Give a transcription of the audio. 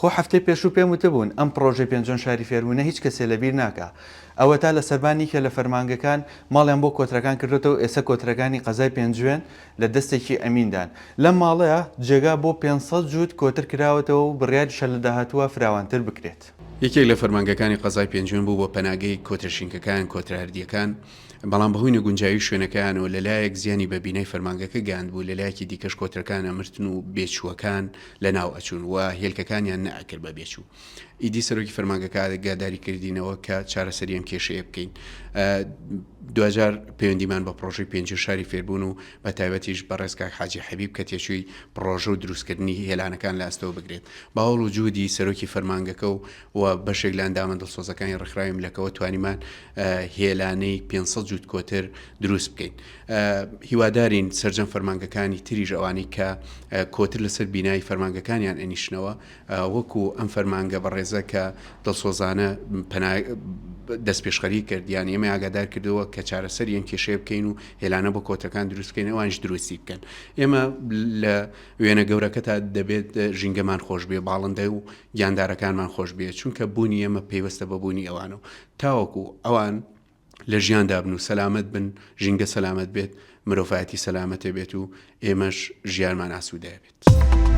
خۆ هەفتەی پێشوو پێم وتبوون ئەم پرۆژەی پێنجۆن شاری فێربوونە هیچ کەسێ لەبیر ناکە. ئەوە تا لە سەربانی کە لە فەرمانگەکان ماڵیان بۆ کۆترەکان کردێتەوە ئێستا کۆترەکانی قەزای پێنجوێن لە دەستێکی ئەمیندان. لەم ماڵەیە جێگا بۆ 500 جووت کۆتر کراوەتەوە و بڕیاری شە لە داهاتووە فراوانتر بکرێت. یەکێک لە فەرمانگەکانی قەزای پێنجوێن بوو بۆ پەناگەی کۆترشینکەکان کۆترە هەردیەکان، بەڵام بەهۆی نەگونجاوی شوێنەکەیانەوە لەلایەک زیانی بە بینەی فەرمانگەکە گاند بوو، لەلایەکی دیکەش کۆترەکان ئەمرتن و بێچووەکان لە ناو ئەچوون و هێلکەکانیان نەئەکرد بە بێچوو. ئیدی سەرۆکی فەرمانگەکە گاداری کردینەوە کە چارەسەری ئەم کێشەیە بکەین. دوجار پەیوەندیمان بە پرۆژەی پێنجۆن شاری فێربوون و بە تایبەتیش بە ڕێزگاک حاجی حەبیب کە تێچووی پرۆژە و دروستکردنی هێلانەکان لە ئەستەوە بگرێت. باوەڵ و جوودی سەرۆکی فەرمانگەکە و بەشێک لە ئەندامە دڵسۆزەکانی ڕێکخراوی ملەکەوە توانیمان هێلانەی 500 جووت کۆتر دروست بکەین. هیوادارین سەرجەم فەرمانگەکانی تریژ ئەوانی کە کۆتر لەسەر بینایی فەرمانگەکانیان ئەنیشنەوە وەکو ئەم فەرمانگە بەڕێزە کە دڵسۆزانە دەست پێشخەری کردیان ئێمە ئاگادار کردەوە کە چارەسەر یەن کێشەیە بکەین و هێلانە بۆ کۆتەکان دروستکەین ئەوانش دروستی بکەن. ئێمە لە وێنە گەورەکە تا دەبێت ژینگەمان خۆش بێ، باڵندە و گیاندارەکانمان خۆش بێت، چونکە بوونی ئێمە پێیوەستە بە بوونی ئەوانەوە تاوەکو ئەوان لە ژیاندا بن و سەلامەت بن، ژینگە سەلامەت بێت، مرۆڤایەتی سەلامەتێ بێت و ئێمەش ژیانمان ئاسوودە بێت.